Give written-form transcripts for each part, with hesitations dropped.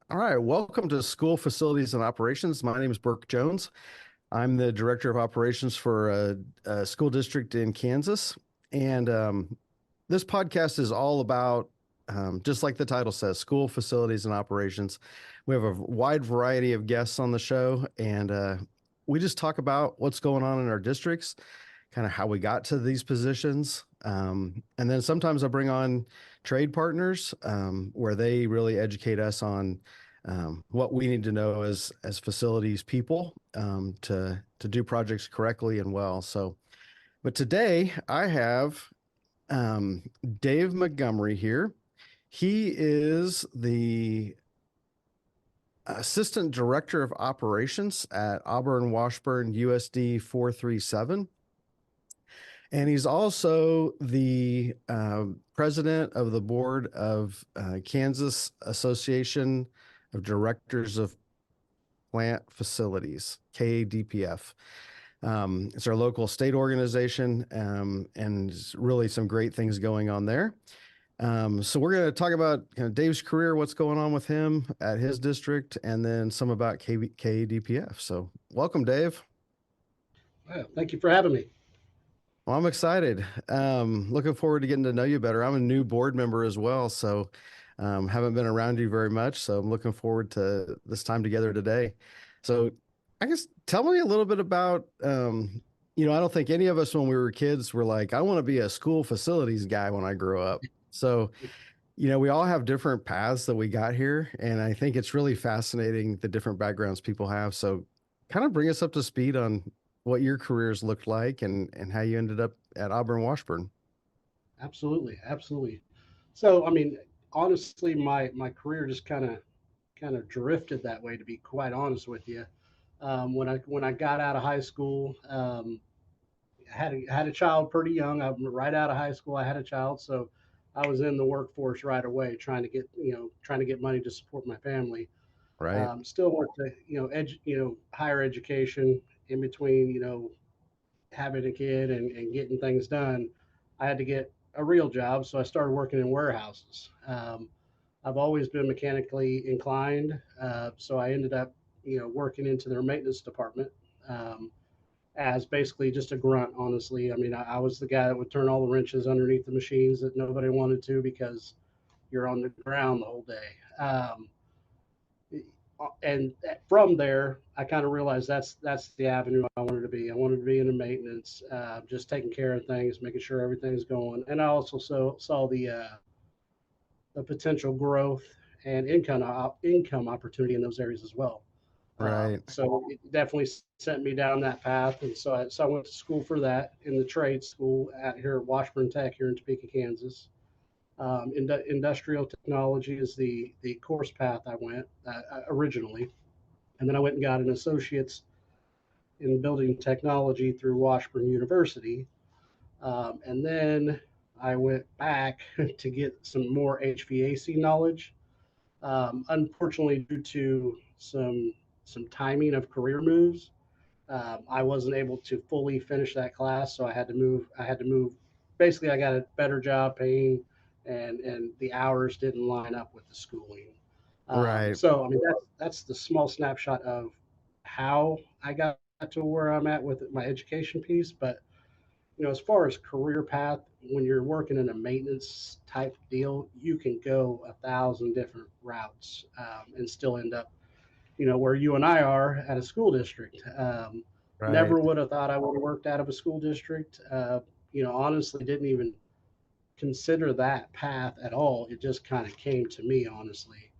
All right, welcome to School Facilities and Operations. My name is Burke Jones. I'm the Director of Operations for a school district in Kansas. And this podcast is all about, just like the title says, school facilities and operations. We have a wide variety of guests on the show, and we just talk about what's going on in our districts, kind of how we got to these positions. And then sometimes I bring on trade partners where they really educate us on what we need to know as facilities people to do projects correctly and well. So, but today I have um, Dave Montgomery here. He is the Assistant Director of Operations at Auburn-Washburn USD 437. And he's also the president of the board of Kansas Association of Directors of Plant Facilities, KADPF. It's our local state organization, and really some great things going on there. So we're going to talk about kind of Dave's career, what's going on with him at his district, and then some about KADPF. So welcome, Dave. Well, thank you for having me. Well, I'm excited. Looking forward to getting to know you better. I'm a new board member as well, so haven't been around you very much. So I'm looking forward to this time together today. So I guess tell me a little bit about, I don't think any of us when we were kids were like, I want to be a school facilities guy when I grow up. So, we all have different paths that we got here, and I think it's really fascinating the different backgrounds people have. So kind of bring us up to speed on what your careers looked like and how you ended up at Auburn-Washburn. Absolutely, absolutely. So, I mean, honestly, my career just kind of drifted that way. To be quite honest with you, when I got out of high school, I had a child pretty young. I right out of high school, I had a child, so I was in the workforce right away, trying to get money to support my family. Right. Still worked, higher education in between, having a kid and getting things done. I had to get a real job, so I started working in warehouses. I've always been mechanically inclined, so I ended up, working into their maintenance department um, as basically just a grunt. Honestly, I mean, I was the guy that would turn all the wrenches underneath the machines that nobody wanted to because you're on the ground the whole day. And from there, I kind of realized that's the avenue I wanted to be. I wanted to be in the maintenance, just taking care of things, making sure everything's going. And I also saw the potential growth and income opportunity in those areas as well. Right. So it definitely sent me down that path, and so I went to school for that in the trade school at here at Washburn Tech here in Topeka, Kansas. Industrial technology is the course path I went originally, and then I went and got an associate's in building technology through Washburn University, and then I went back to get some more HVAC knowledge. Unfortunately, due to some timing of career moves, I wasn't able to fully finish that class, so I had to move. I had to move. Basically, I got a better job paying, and the hours didn't line up with the schooling. Right. So I mean that's the small snapshot of how I got to where I'm at with my education piece. But as far as career path, when you're working in a maintenance type deal, you can go 1,000 different routes and still end up where you and I are at a school district. Right. Never would have thought I would have worked out of a school district. Honestly, didn't even consider that path at all. It just kind of came to me, honestly.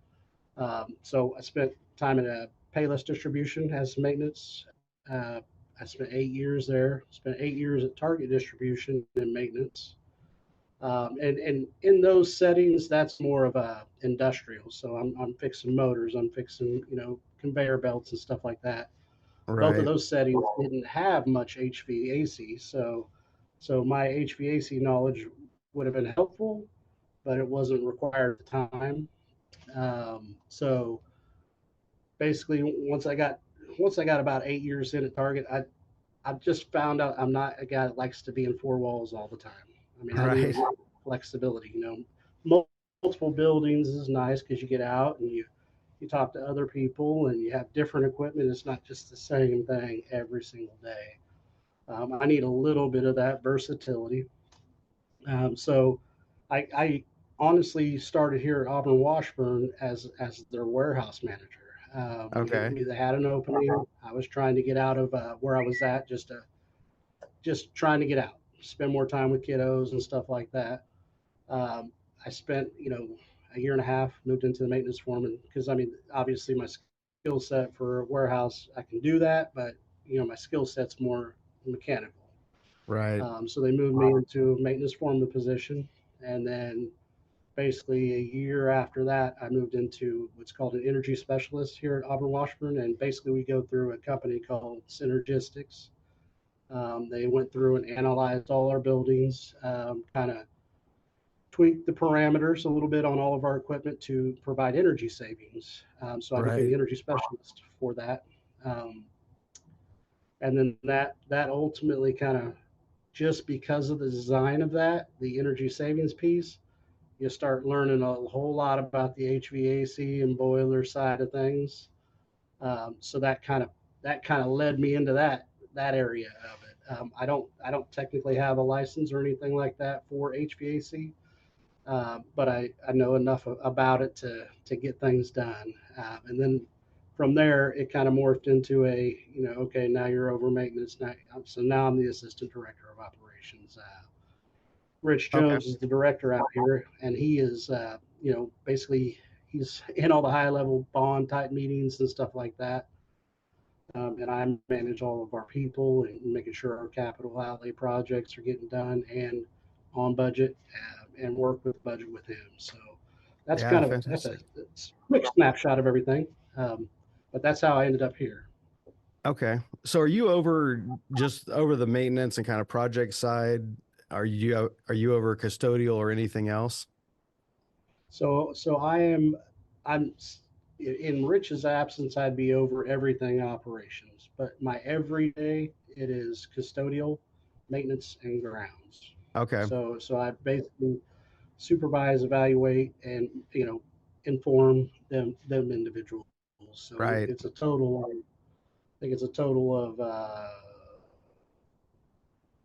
So I spent time in a Payless distribution as maintenance. I spent 8 years there. Spent 8 years at Target distribution and maintenance. And in those settings, that's more of a industrial. So I'm fixing motors, I'm fixing conveyor belts and stuff like that. Both of Right. those settings didn't have much HVAC, so my HVAC knowledge would have been helpful, but it wasn't required at the time. So basically, once I got about 8 years in at Target, I just found out I'm not a guy that likes to be in four walls all the time. I mean, I need a Right. little flexibility. Multiple buildings is nice because you get out and you talk to other people and you have different equipment. It's not just the same thing every single day. I need a little bit of that versatility. So I honestly started here at Auburn-Washburn as their warehouse manager. Okay. They had an opening. I was trying to get out of where I was at, just trying to get out, spend more time with kiddos and stuff like that. Um, I spent, a year and a half, moved into the maintenance foreman because I mean, obviously my skill set for a warehouse, I can do that, but my skill set's more mechanical. Right. So they moved me into a maintenance foreman position, and then basically a year after that, I moved into what's called an energy specialist here at Auburn-Washburn, and basically we go through a company called Synergistics. They went through and analyzed all our buildings, kind of tweaked the parameters a little bit on all of our equipment to provide energy savings. So I became Right. the energy specialist for that. Um, and then that ultimately kind of, just because of the design of that, the energy savings piece, you start learning a whole lot about the HVAC and boiler side of things. So that kind of led me into that area of it. I don't technically have a license or anything like that for HVAC, but I know enough about it to get things done. And then from there, it kind of morphed into okay, now you're over maintenance. So now I'm the assistant director of operations. Rich Okay. Jones is the director out here, and he is, basically he's in all the high level bond type meetings and stuff like that. And I manage all of our people and making sure our capital outlay projects are getting done and on budget, and work with budget with him. So that's Yeah. kind of that's a Fantastic. quick snapshot of everything. But that's how I ended up here. Okay. So are you just over the maintenance and kind of project side? Are you over custodial or anything else? So I'm in Rich's absence. I'd be over everything operations, but my everyday it is custodial, maintenance, and grounds. Okay. So I basically supervise, evaluate, and inform them individuals. So Right. it's a total. I think it's a total of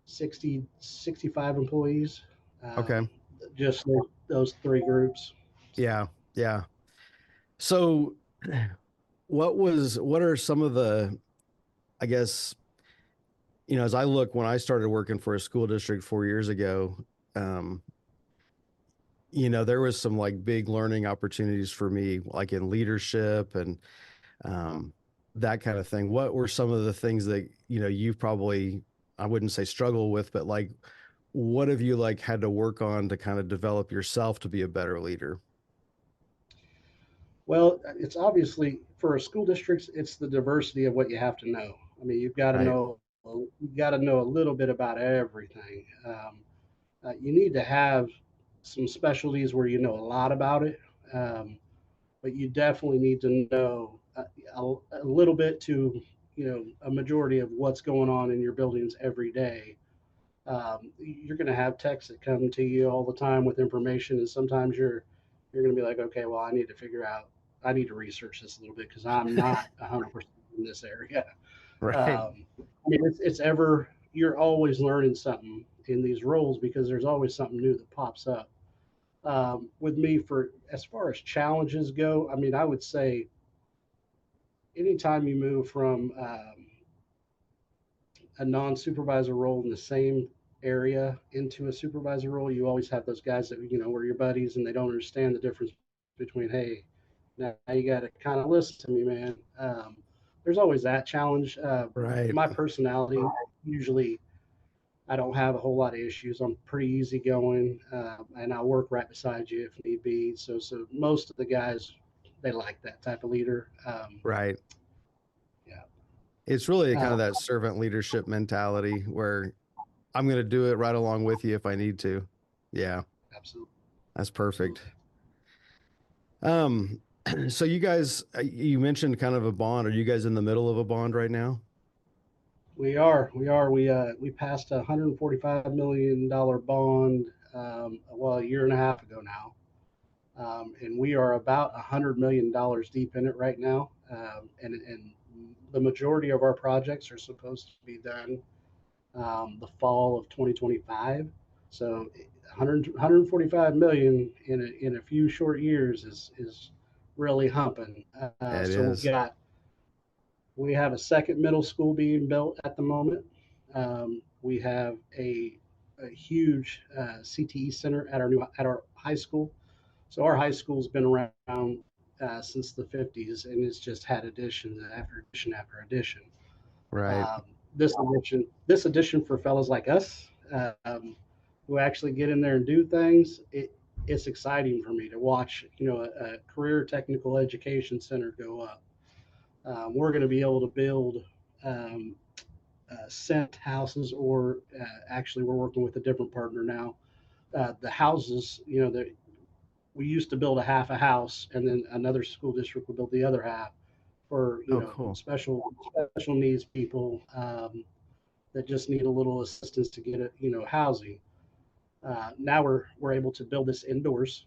65 employees. Okay. Um, just those three groups. Yeah. Yeah. So what are some of the, I guess, as I look when I started working for a school district 4 years ago, um, there was some like big learning opportunities for me, like in leadership and um, that kind of thing. What were some of the things that, you've probably, I wouldn't say struggle with, but like, what have you like had to work on to kind of develop yourself to be a better leader? Well, it's obviously for a school district, it's the diversity of what you have to know. I mean, Right. you've got to know a little bit about everything. You need to have some specialties where you know a lot about it, um, but you definitely need to know a little bit to a majority of what's going on in your buildings every day. You're going to have techs that come to you all the time with information, and sometimes you're going to be like, okay, well, I need to research this a little bit because I'm not 100% in this area. Right. I mean, it's ever you're always learning something in these roles because there's always something new that pops up. With me, for as far as challenges go, I mean, I would say anytime you move from a non-supervisor role in the same area into a supervisor role, you always have those guys that were your buddies and they don't understand the difference between, hey, now you got to kind of listen to me, man. There's always that challenge. Right. My personality, usually I don't have a whole lot of issues. I'm pretty easygoing, and I'll work right beside you if need be. So most of the guys, they like that type of leader. Right. Yeah. It's really kind Uh, of that servant leadership mentality where I'm going to do it right along with you if I need to. Yeah, Absolutely. that's perfect. Absolutely. Um, so you guys, you mentioned kind of a bond. Are you guys in the middle of a bond right now? We passed a $145 million bond, well, a year and a half ago now. And we are about $100 million deep in it right now. And the majority of our projects are supposed to be done the fall of 2025. So 145 million in a few short years is really humping. It So is. we have a second middle school being built at the moment. We have a huge CTE center at our high school. So our high school's been around since the 50s, and it's just had addition after addition after addition. Right. Um, this edition for fellas like us who actually get in there and do things, it's exciting for me to watch. A career technical education center go up. We're going to be able to build um, cent houses, or actually, we're working with a different partner now. The houses, that we used to build a house, and then another school district would build the other half for Oh, cool. special needs people that just need a little assistance to get it, housing. Now we're able to build this indoors,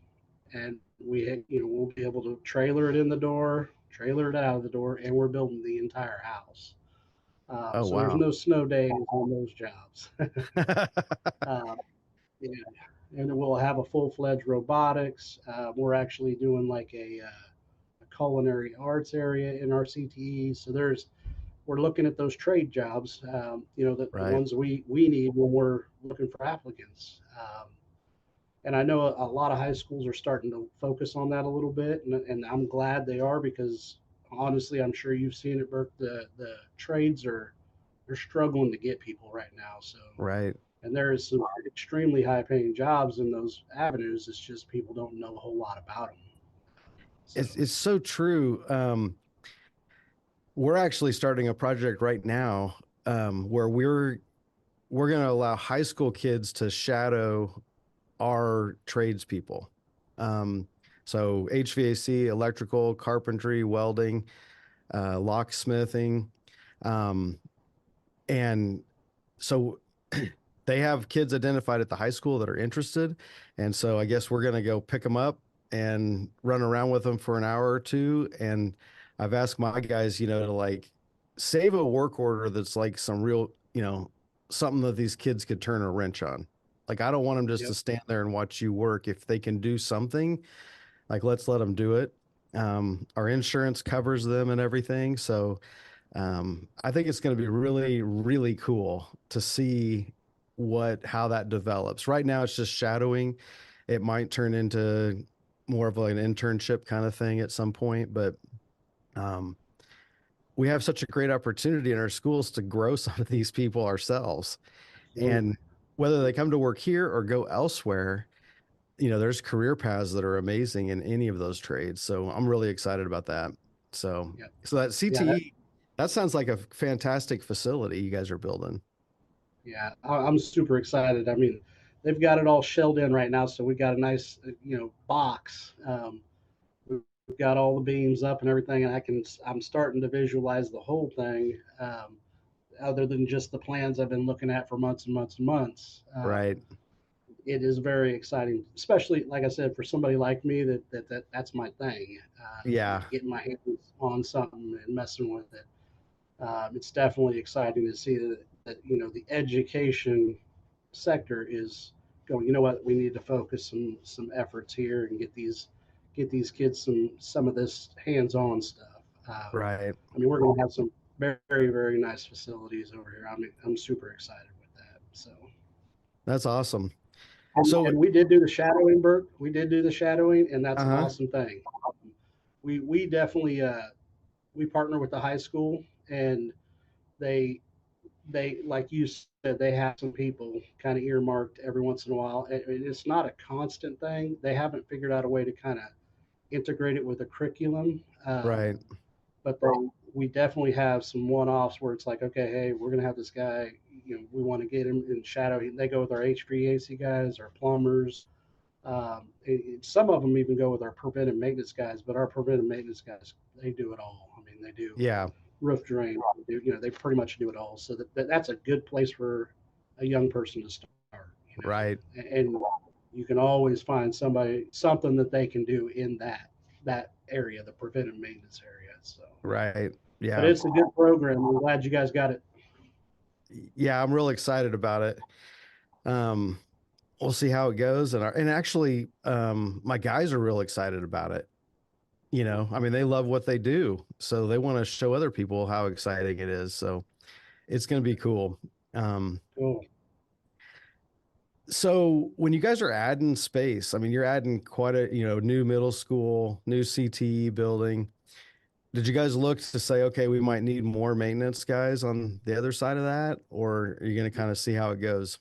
and we'll be able to trailer it in the door, trailer it out of the door, and we're building the entire house. Oh, So there's wow. no snow days on those jobs. um, yeah, and then we'll have a full-fledged robotics. We're actually doing like a culinary arts area in our CTE. So we're looking at those trade jobs, the Right. ones we need when we're looking for applicants. And I know a lot of high schools are starting to focus on that a little bit, and I'm glad they are, because honestly, I'm sure you've seen it, Burke. The trades they're struggling to get people right now. So, Right. and there is some extremely high paying jobs in those avenues. It's just people don't know a whole lot about them. So, It's so true. We're actually starting a project right now where we're going to allow high school kids to shadow our tradespeople. Um, so HVAC, electrical, carpentry, welding, locksmithing, um, and so they have kids identified at the high school that are interested. And so I guess we're going to go pick them up and run around with them for an hour or two. And I've asked my guys, to like save a work order that's like some real, something that these kids could turn a wrench on. Like, I don't want them just to yep, stand there and watch you work. If they can do something, like, let's let them do it. Our insurance covers them and everything. So, I think it's going to be really, really cool to see how that develops. Right now, it's just shadowing. It might turn into more of like an internship kind of thing at some point, but um, we have such a great opportunity in our schools to grow some of these people ourselves. absolutely. And whether they come to work here or go elsewhere, there's career paths that are amazing in any of those trades. So I'm really excited about that. So, Yep. so that Yeah, CTE, that sounds like a fantastic facility you guys are building. yeah, I'm super excited. I mean, they've got it all shelled in right now, so we got a nice, box. We've got all the beams up and everything, and I'm starting to visualize the whole thing. Other than just the plans I've been looking at for months and months and months. Right. It is very exciting, especially like I said, for somebody like me that's my thing. Yeah. Getting my hands on something and messing with it. It's definitely exciting to see that the education sector is going. You know what? We need to focus some efforts here and get these kids some of this hands-on stuff. Right. I mean, we're going to have some very, very nice facilities over here. I'm super excited with that. So, That's awesome. and, So, and we did do the shadowing, Bert. We did do the shadowing, and that's an uh-huh. awesome thing. We definitely we partner with the high school, and they like you said, they have some people kind of earmarked every once in a while. It's not a constant thing. They haven't figured out a way to kind of integrate it with a curriculum. Right. But we definitely have some one-offs where it's like, okay, hey, we're gonna have this guy. We want to get him in shadow. They go with our HVAC guys, our plumbers. Some of them even go with our preventive maintenance guys, but our preventive maintenance guys, they do it all. I mean, they do Yeah. roof drain. They pretty much do it all. So that's a good place for a young person to start. Right. And you can always find something that they can do in that area, the preventive maintenance area. So, Right. but Yeah. it's a good program. I'm glad you guys got it. Yeah, I'm real excited about it. Um, we'll see how it goes. And actually, my guys are real excited about it. I mean, they love what they do, so they want to show other people how exciting it is. So it's going to be cool. Um, Cool. so when you guys are adding space, I mean, you're adding quite a, new middle school, new CTE building. Did you guys look to say, okay, we might need more maintenance guys on the other side of that, or are you going to kind of see how it goes?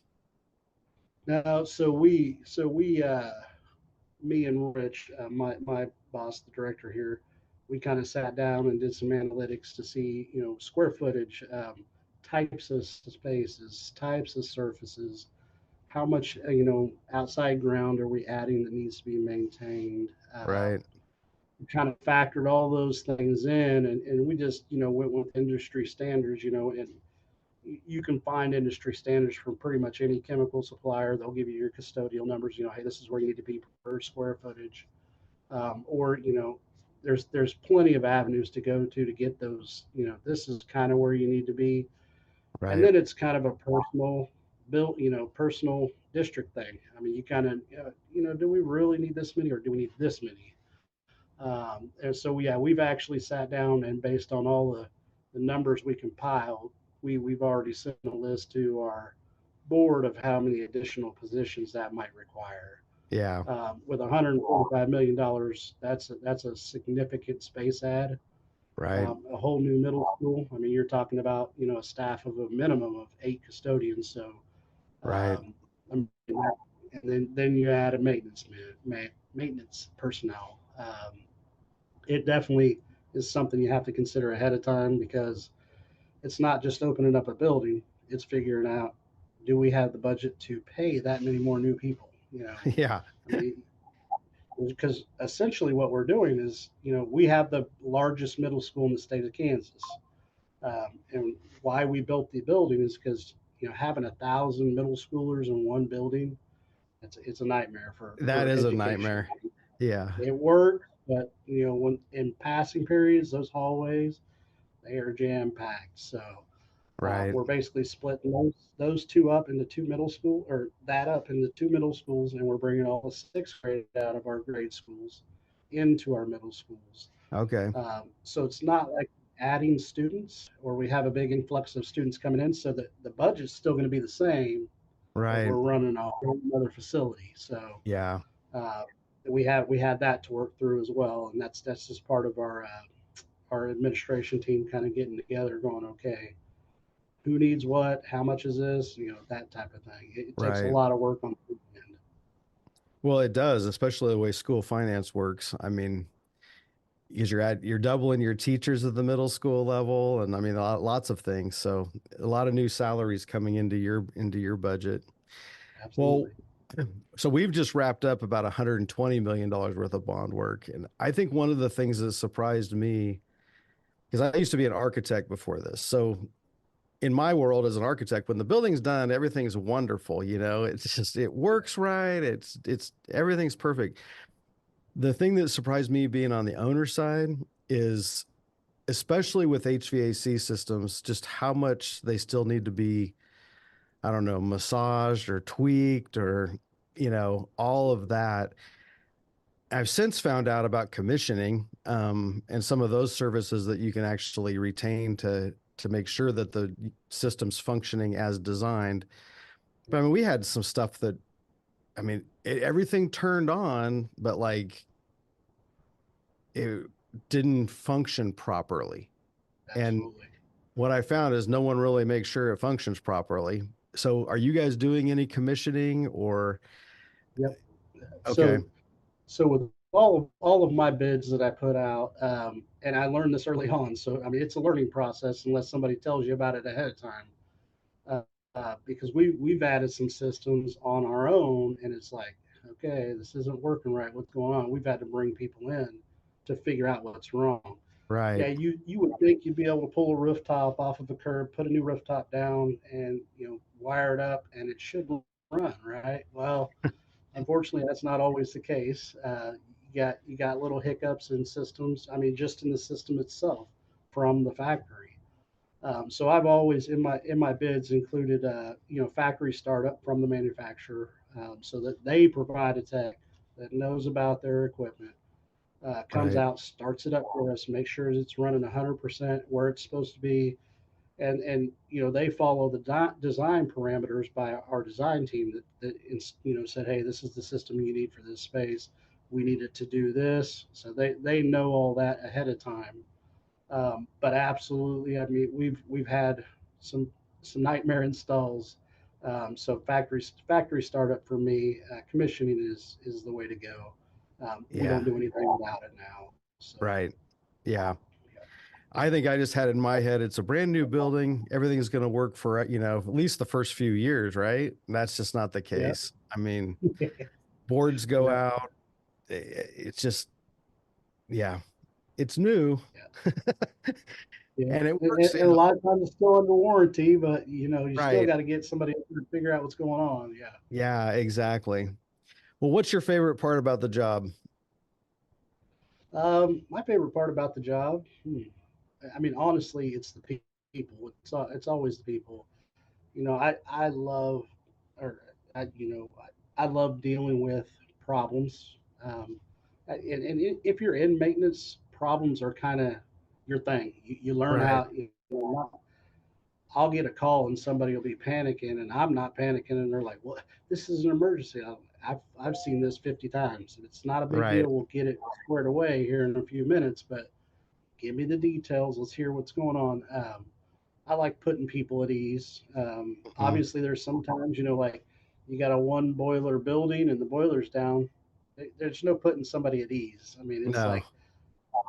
No, me and Rich, my boss, the director here, we kind of sat down and did some analytics to see, square footage, types of spaces, types of surfaces, how much, outside ground are we adding that needs to be maintained. Right. We kind of factored all those things in, and we just, went with industry standards, and you can find industry standards from pretty much any chemical supplier. They'll give you your custodial numbers. Hey, this is where you need to be per square footage, or there's plenty of avenues to go to get those. This is kind of where you need to be, and Right. then it's kind of a personal built, personal district thing. I mean, you kind of, do we really need this many or do we need this many? And so, yeah, we've actually sat down and based on all the numbers we compiled, we've already sent a list to our board of how many additional positions that might require. Yeah. With $145 million, that's a significant space add. Right. A whole new middle school. I mean, you're talking about a staff of a minimum of 8 custodians. So, Right. and then you add a maintenance personnel. It definitely is something you have to consider ahead of time because it's not just opening up a building; it's figuring out, do we have the budget to pay that many more new people? Yeah. I mean, because essentially what we're doing is, we have the largest middle school in the state of Kansas. And why we built the building is because, having 1,000 middle schoolers in one building, it's a nightmare That for is a education. nightmare. Yeah. It works, but when in passing periods, those hallways, they are jam packed. So Right. we're basically splitting those two up into two middle school, or that up into two middle schools, and we're bringing all the sixth grade out of our grade schools into our middle schools. Okay. So it's not like adding students or we have a big influx of students coming in, so that the budget's still going to be the same, but Right. we're running a whole other facility. So Yeah. uh, we had that to work through as well, and that's just part of our administration team kind of getting together, going, okay, who needs what, how much is this, that type of thing. It takes a Right. lot of work on the end. Well, it does, especially the way school finance works. I mean, because you're doubling your teachers at the middle school level, and I mean, lots of things. So a lot of new salaries coming into your budget. Well, Absolutely. so we've just wrapped up about $120 million worth of bond work. And I think one of the things that surprised me, because I used to be an architect before this. So in my world as an architect, when the building's done, everything's wonderful. It's just, it works right. It's everything's perfect. The thing that surprised me being on the owner side is, especially with HVAC systems, just how much they still need to be, I don't know, massaged or tweaked or, all of that. I've since found out about commissioning, and some of those services that you can actually retain to make sure that the system's functioning as designed. But I mean, we had some stuff that, I mean, everything turned on, but like it didn't function properly. And Absolutely. what I found is no one really makes sure it functions properly. So are you guys doing any commissioning or? Yep. Okay. So with all of my bids that I put out, and I learned this early on. So I mean, it's a learning process unless somebody tells you about it ahead of time. Uh, because we've added some systems on our own, and it's like, okay, this isn't working right. What's going on? We've had to bring people in to figure out what's wrong. Yeah, Right. you would think you'd be able to pull a rooftop off of a curb, put a new rooftop down, and wire it up, and it should run right. Well, Unfortunately, that's not always the case. You got little hiccups in systems. I mean, just in the system itself from the factory. So I've always in my bids included factory startup from the manufacturer, so that they provide a tech that knows about their equipment, comes Right. out, starts it up for us, makes sure it's running 100% where it's supposed to be, and they follow the design parameters by our design team that said, hey, this is the system you need for this space. We need it to do this, so they know all that ahead of time. But absolutely, I mean, we've had some nightmare installs. So factory startup for me, commissioning is the way to go. We Yeah. don't do anything without it now. So Right. Yeah. yeah, I think I just had in my head, it's a brand new building. Everything's going to work for, at least the first few years, right? That's just not the yeah, case. I mean, boards go yeah, out. It's just, yeah, it's new yeah. Yeah, and it works. and a lot of times it's still under warranty, but you still Right. got to get somebody to figure out what's going on. Yeah. Yeah, exactly. Well, what's your favorite part about the job? My favorite part about the job, I mean, honestly, it's the people. It's always the people. I love, or I love dealing with problems. And if you're in maintenance, problems are kind of your thing. You learn Right. how. I'll get a call and somebody will be panicking, and I'm not panicking, and they're like, "Well, this is an emergency. I've seen this 50 times. It's not a big Right. deal. We'll get it squared away here in a few minutes, but give me the details. Let's hear what's going on." I like putting people at ease. Mhm. Obviously, there's sometimes, like you got a one boiler building and the boiler's down. There's no putting somebody at ease. I mean, it's No. like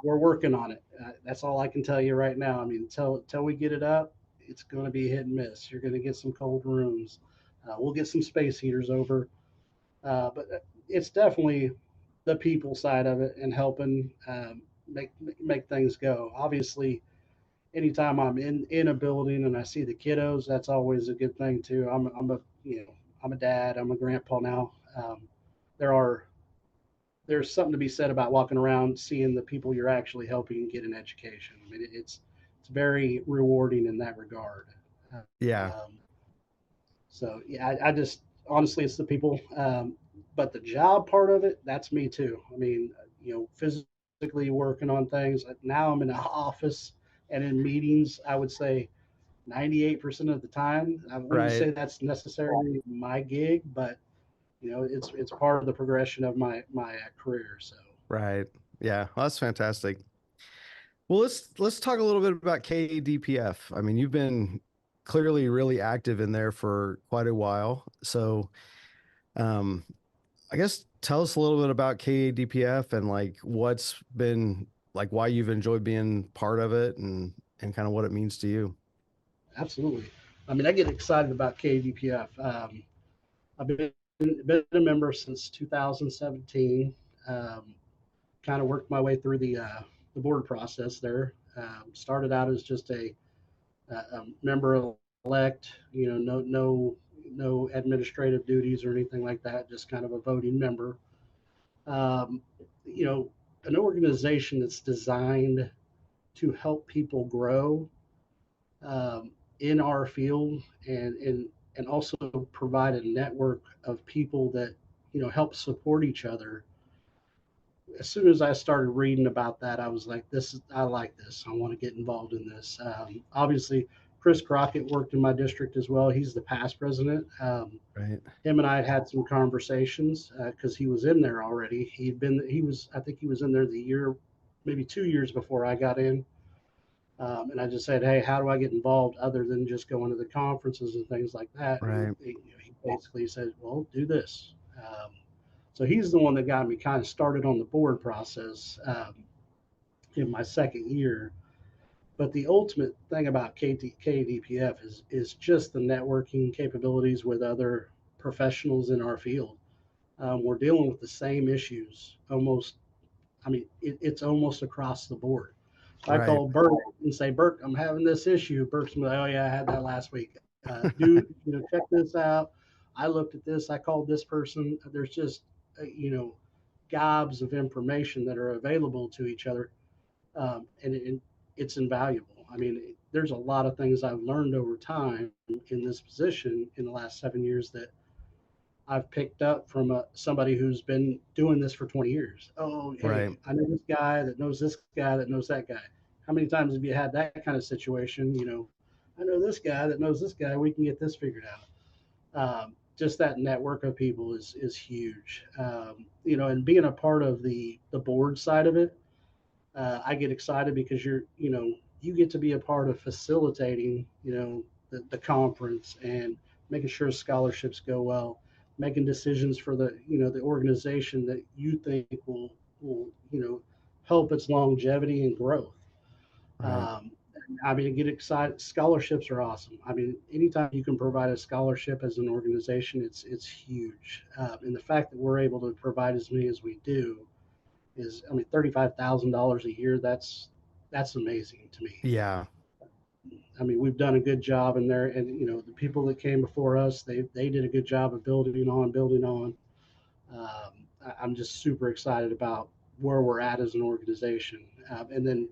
we're working on it. That's all I can tell you right now. I mean, until we get it up, it's going to be hit and miss. You're going to get some cold rooms. We'll get some space heaters over, but it's definitely the people side of it and helping make things go. Obviously, anytime I'm in a building and I see the kiddos, that's always a good thing too. I'm a dad. I'm a grandpa now. There are there's something to be said about walking around, seeing the people you're actually helping get an education. I mean, it's very rewarding in that regard. Yeah. Um, so yeah, I just honestly, it's the people. But the job part of it, that's me too. I mean, physically working on things. Now I'm in an office and in meetings. I would say 98% of the time. I wouldn't Right. say that's necessarily my gig, but it's part of the progression of my career. So Right. Yeah. Well, that's fantastic. Well, let's talk a little bit about KADPF. I mean, you've been clearly really active in there for quite a while. So, um, I guess tell us a little bit about KADPF and like what's been like why you've enjoyed being part of it and kind of what it means to you. absolutely. I mean, I get excited about KDPF. I've been a member since 2017. Kind of worked my way through the board process there. Started out as just a member elect. No administrative duties or anything like that. Just kind of a voting member. Um, you know, an organization that's designed to help people grow in our field and also provide a network of people that help support each other. As soon as I started reading about that, I was like, I like this. I want to get involved in this. Obviously, Chris Crockett worked in my district as well. He's the past president. Right. Him and I had some conversations because he was in there already. I think he was in there the year, maybe 2 years before I got in. And I just said, hey, how do I get involved other than just going to the conferences and things like that? And Right. he basically said, well, do this. So he's the one that got me kind of started on the board process in my second year. But the ultimate thing about KDPF is just the networking capabilities with other professionals in our field. We're dealing with the same issues almost. I mean, it's almost across the board. I Right. call Burke and say, Burke, I'm having this issue. Burke's like, oh yeah, I had that last week. Dude, check this out. I looked at this, I called this person. There's just, gobs of information that are available to each other. And it's invaluable. I mean, there's a lot of things I've learned over time in this position in the last 7 years that I've picked up from somebody who's been doing this for 20 years. Oh, Right. hey, I know this guy that knows this guy that knows that guy. How many times have you had that kind of situation? I know this guy that knows this guy. We can get this figured out. Just that network of people is huge. And being a part of the board side of it, I get excited because you get to be a part of facilitating, the conference and making sure scholarships go well, making decisions for the organization that you think will help its longevity and growth. Right. Um, I mean, get excited. Scholarships are awesome. I mean, anytime you can provide a scholarship as an organization, it's huge. And the fact that we're able to provide as many as we do is, I mean, $35,000 a year. That's amazing to me. Yeah. I mean, we've done a good job in there, and the people that came before us, they did a good job of building on. I'm just super excited about where we're at as an organization, and then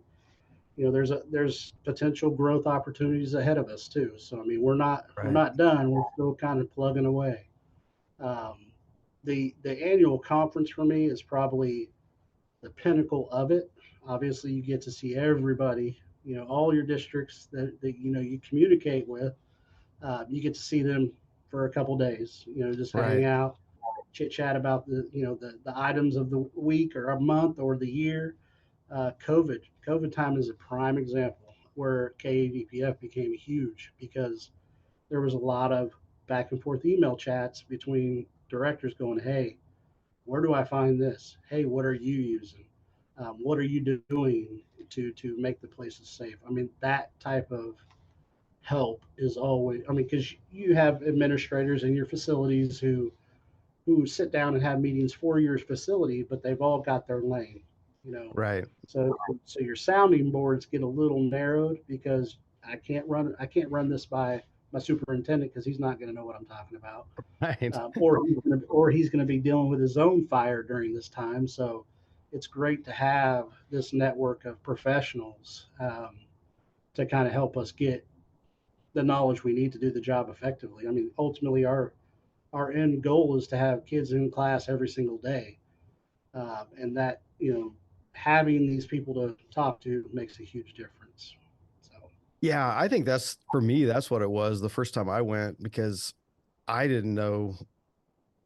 there's potential growth opportunities ahead of us too. So I mean, we're Right. not done. We're still kind of plugging away. Um, the annual conference for me is probably the pinnacle of it. Obviously, you get to see everybody, all your districts that you communicate with. You get to see them for a couple days. Just hang Right. out, chit chat about the items of the week or a month or the year. COVID time is a prime example where KADPF became huge because there was a lot of back and forth email chats between directors going, "Hey, where do I find this? Hey, what are you using? What are you doing to make the places safe?" I mean, that type of help is always. I mean, because you have administrators in your facilities who sit down and have meetings for your facility, but they've all got their lane, you know. Right. So your sounding boards get a little narrowed because I can't run this by my superintendent because he's not going to know what I'm talking about, Right. or he's going to be dealing with his own fire during this time. So it's great to have this network of professionals to kind of help us get the knowledge we need to do the job effectively. I mean, ultimately, our end goal is to have kids in class every single day, and that having these people to talk to makes a huge difference. So Yeah, I think that's for me, that's what it was the first time I went because I didn't know,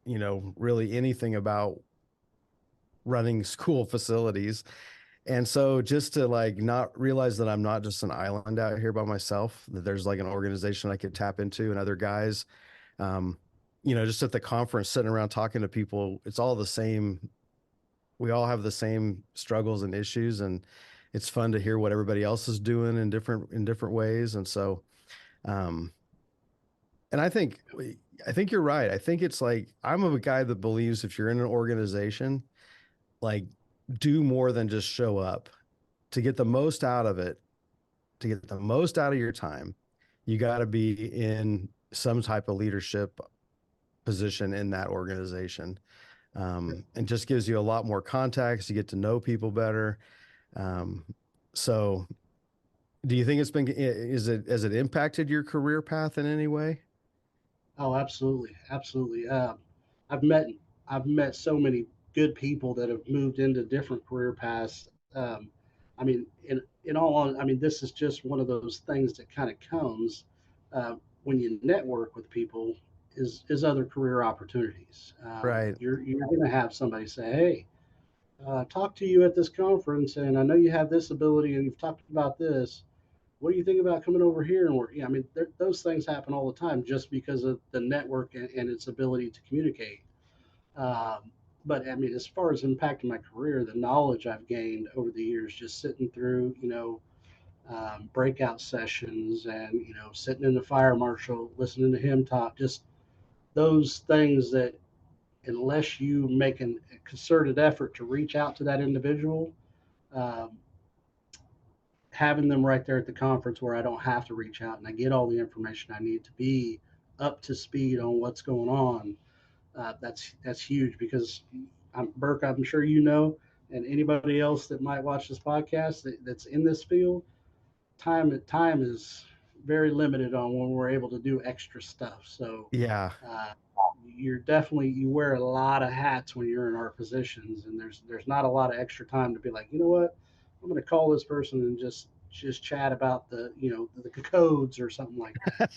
really anything about running school facilities. And so just to like not realize that I'm not just an island out here by myself, that there's like an organization I could tap into and other guys, um, just at the conference sitting around talking to people, it's all the same. We all have the same struggles and issues, and it's fun to hear what everybody else is doing in different ways. And so, um, and I think you're right. I think it's like I'm a guy that believes if you're in an organization, like do more than just show up to get the most out of it, to get the most out of your time. You got to be in some type of leadership position in that organization. And just gives you a lot more context. You get to know people better. Um, so do you think has it impacted your career path in any way? oh, absolutely, absolutely. I've met I've met so many good people that have moved into different career paths. I mean, in all I mean, this is just one of those things that kind of comes when you network with people. Is other career opportunities. Right. You're going to have somebody say, "Hey, talk to you at this conference, and I know you have this ability, and you've talked about this. What do you think about coming over here and work?" Yeah, I mean, those things happen all the time just because of the network and its ability to communicate. Um, but I mean, as far as impacting my career, the knowledge I've gained over the years, just sitting through, breakout sessions and, sitting in the fire marshal, listening to him talk, just those things that unless you make a concerted effort to reach out to that individual, um, having them right there at the conference where I don't have to reach out and I get all the information I need to be up to speed on what's going on, that's huge because Burke, I'm sure you know, and anybody else that might watch this podcast that's in this field, time is very limited on when we're able to do extra stuff. So Yeah. uh, you wear a lot of hats when you're in our positions, and there's not a lot of extra time to be like, you know what, I'm going to call this person and just chat about the codes or something like that.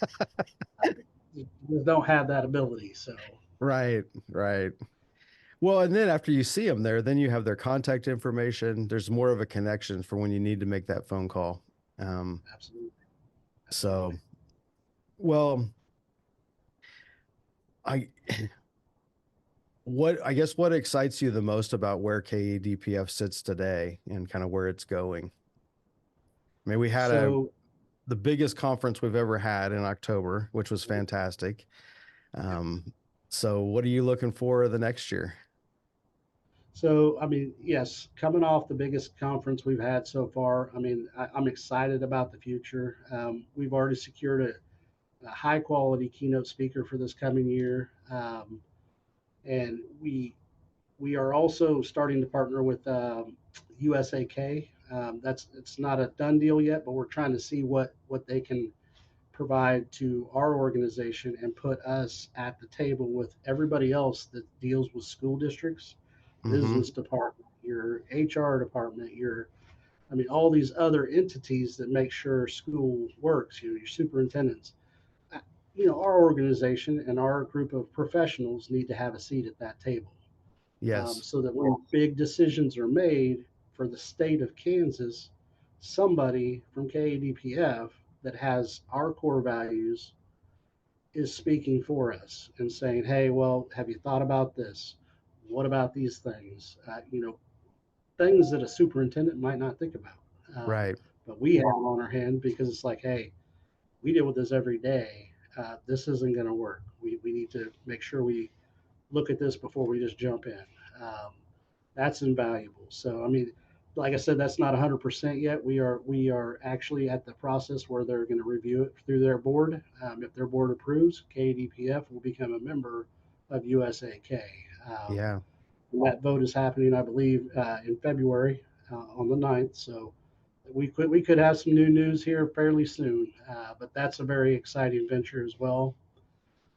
You just don't have that ability. So Right. Right. Well, and then after you see them there, then you have their contact information. There's more of a connection for when you need to make that phone call. Um, absolutely, so, absolutely. well, I I guess what excites you the most about where KADPF sits today and kind of where it's going? I mean, we had So the biggest conference we've ever had in October, which was fantastic. yes. Um, so what are you looking for the next year? So, I mean, yes, coming off the biggest conference we've had so far, I mean, I'm excited about the future. We've already secured a high quality keynote speaker for this coming year. And we are also starting to partner with USAK. It's not a done deal yet, but we're trying to see what they can provide to our organization and put us at the table with everybody else that deals with school districts, Mm-hmm. business department, your HR department, I mean, all these other entities that make sure school works, your superintendents. Uh, our organization and our group of professionals need to have a seat at that table, Yes. so that when big decisions are made for the state of Kansas, somebody from KADPF that has our core values is speaking for us and saying, "Hey, well, have you thought about this? What about these things? Things that a superintendent might not think about, Right. but we have on our hand because it's like, hey, we deal with this every day. This isn't going to work. We need to make sure we look at this before we just jump in." Um, that's invaluable. So, I mean, like I said, that's not 100% yet. We are actually at the process where they're going to review it through their board. If their board approves, KDPF will become a member of USAK. Um, Yeah. and that vote is happening, I believe, in February on the 9th. So we could have some new news here fairly soon. But that's a very exciting venture as well.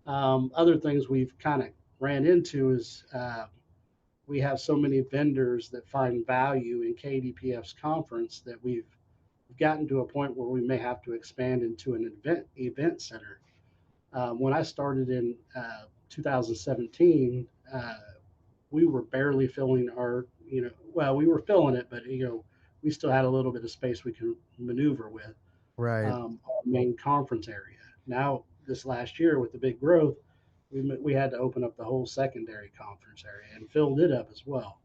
Other things we've kind of ran into is we have so many vendors that find value in KDPF's conference that we've gotten to a point where we may have to expand into an event center. When I started in 2017, we were barely filling well, we were filling it, but we still had a little bit of space we can maneuver with, Right. our main conference area. Now, this last year with the big growth, we had to open up the whole secondary conference area and filled it up as well.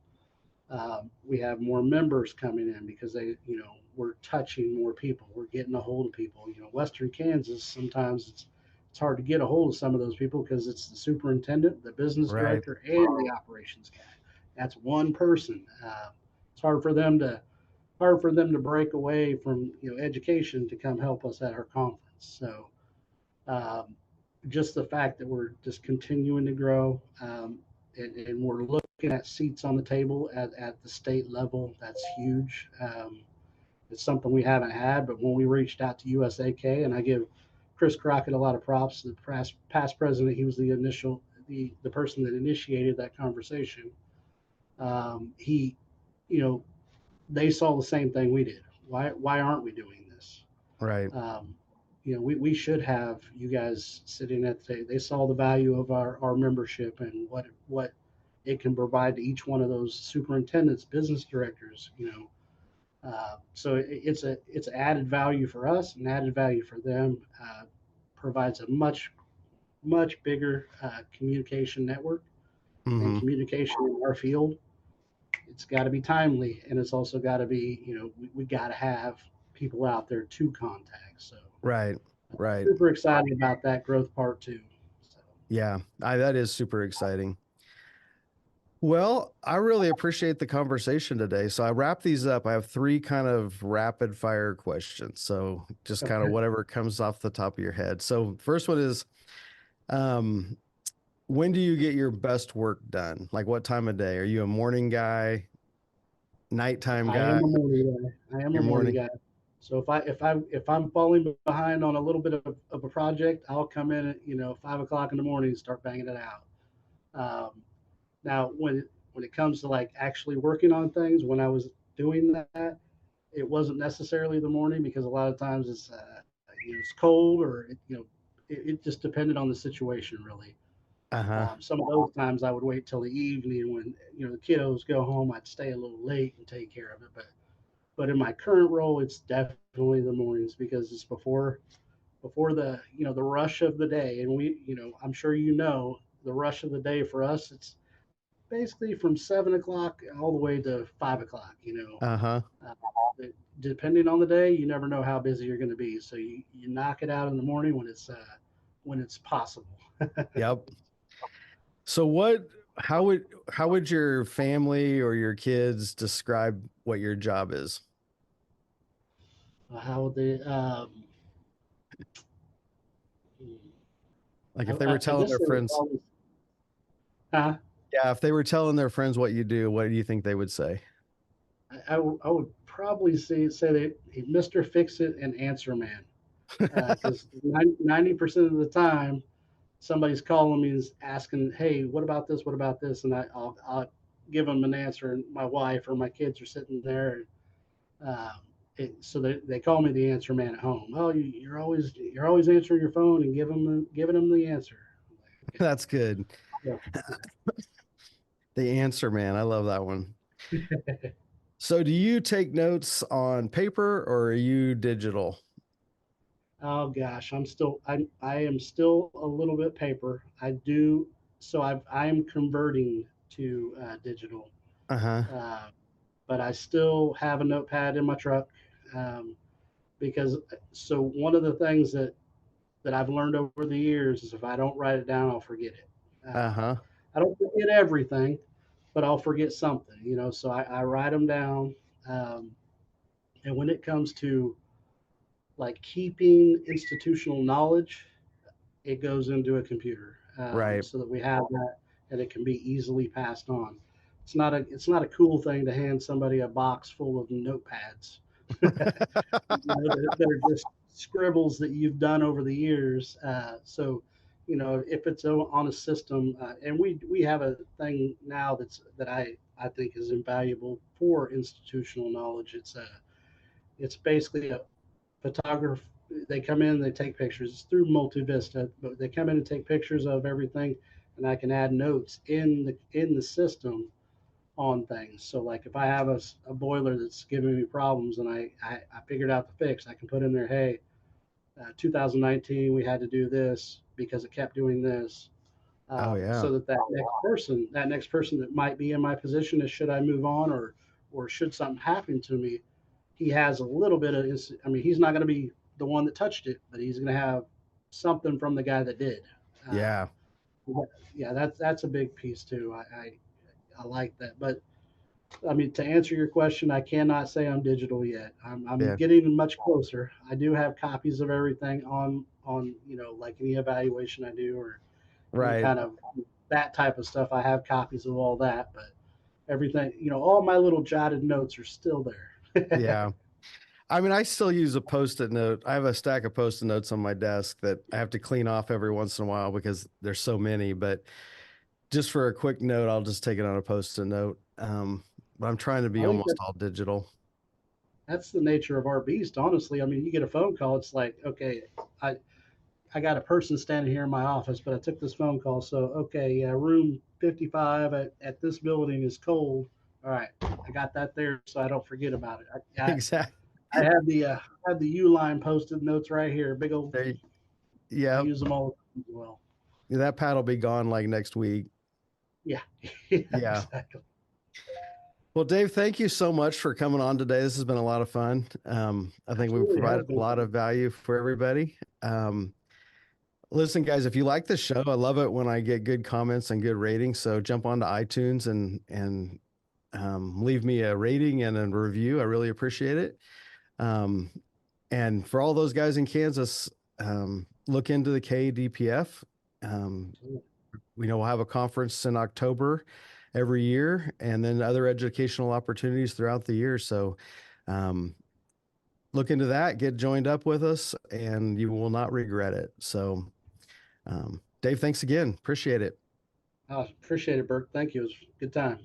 We have more members coming in because we're touching more people. We're getting a hold of people. Western Kansas, sometimes it's hard to get a hold of some of those people because it's the superintendent, the business Right. director, and the operations guy. That's one person. It's hard for them to break away from education to come help us at our conference. So um, just the fact that we're just continuing to grow, and we're looking at seats on the table at the state level, that's huge. It's something we haven't had, but when we reached out to USAK, and I give Chris Crockett a lot of props, the past president, he was the person that initiated that conversation. He, you know, they saw the same thing we did. Why aren't we doing this? Right. Um, we should have you guys sitting at the table. They saw the value of our membership and what it can provide to each one of those superintendents, business directors. So it's added value for us and added value for them. Provides a much bigger communication network and Mm-hmm. communication in our field. It's got to be timely, and it's also got to be, we got to have people out there to contact. So Right. Right. super excited about that growth part too. So Yeah. That is super exciting. Well, I really appreciate the conversation today. So I wrap these up. I have three kind of rapid fire questions. So just kind of okay. whatever comes off the top of your head. So first one is, Um, when do you get your best work done? Like what time of day? Are you a morning guy, nighttime I guy? am a morning guy. I am a Your morning morning. guy. So if I'm falling behind on a little bit of a project, I'll come in at 5 o'clock in the morning and start banging it out. Um, Now, when it comes to like actually working on things, when I was doing that, it wasn't necessarily the morning because a lot of times it's cold or it just depended on the situation really. Uh-huh. Some of those times I would wait till the evening when the kiddos go home. I'd stay a little late and take care of it. But in my current role, it's definitely the mornings because it's before the rush of the day. And I'm sure the rush of the day for us. It's basically from 7 o'clock all the way to 5 o'clock. Uh-huh. Uh, Depending on the day, you never know how busy you're going to be. So you knock it out in the morning when it's possible. Yep. So how would your family or your kids describe what your job is? How would they? Like if they were I telling guess their they would friends, always. Uh, yeah, if they were telling their friends what you do, what do you think they would say? I would probably say that Mr. Fix It and Answer Man, because 90% of the time somebody's calling me is asking, "Hey, what about this? What about this?" And I'll give them an answer, and my wife or my kids are sitting there. Um, so they call me the answer man at home. Oh, you're always answering your phone and giving them the answer. Okay. That's good. Yeah. The answer man. I love that one. So do you take notes on paper or are you digital? Oh gosh, I am still a little bit paper. I do so I'm converting to digital, Uh-huh. uh, but I still have a notepad in my truck, um, because so one of the things that I've learned over the years is if I don't write it down, I'll forget it. Uh-huh. I don't forget everything, but I'll forget something. So I write them down, um, and when it comes to like keeping institutional knowledge, it goes into a computer, Right. so that we have that and it can be easily passed on. It's not a cool thing to hand somebody a box full of notepads that are just scribbles that you've done over the years. So, if it's on a system, and we have a thing now that I think is invaluable for institutional knowledge. It's basically a photographer. They come in, they take pictures. It's through Multivista, but they come in and take pictures of everything, and I can add notes in the system on things. So like if I have a boiler that's giving me problems and I figured out the fix, I can put in there, hey, 2019 we had to do this because it kept doing this, Oh yeah. so that next person that might be in my position is should I move on or should something happen to me, he has a little bit of his. I mean, he's not going to be the one that touched it, but he's going to have something from the guy that did. Yeah. Yeah, that's a big piece too. I like that, but I mean, to answer your question, I cannot say I'm digital yet. I'm Yeah. getting much closer. I do have copies of everything on like any evaluation I do or any Right. kind of that type of stuff. I have copies of all that, but everything, all my little jotted notes are still there. Yeah. I mean, I still use a post-it note. I have a stack of post-it notes on my desk that I have to clean off every once in a while because there's so many, but just for a quick note, I'll just take it on a post-it note. But I'm trying to be I think almost all digital. that's the nature of our beast. Honestly, I mean, you get a phone call, it's like, okay, I I got a person standing here in my office, but I took this phone call. So okay, yeah, room 55 at this building is cold. All right, I got that there, so I don't forget about it. I Exactly. I have the U line posted notes right here. Big old. There, I yeah, use them all as well. that pad will be gone like next week. Yeah, yeah, Yeah. exactly. Well, Dave, thank you so much for coming on today. This has been a lot of fun. I think we've Absolutely provided has a been. lot of value for everybody. Listen, guys, if you like the show, I love it when I get good comments and good ratings. So jump onto iTunes and leave me a rating and a review. I really appreciate it. And for all those guys in Kansas, look into the KADPF. We know we'll have a conference in October every year, and then other educational opportunities throughout the year. So look into that, get joined up with us, and you will not regret it. So Dave, thanks again. Appreciate it. I appreciate it, Burke. Thank you. It was a good time.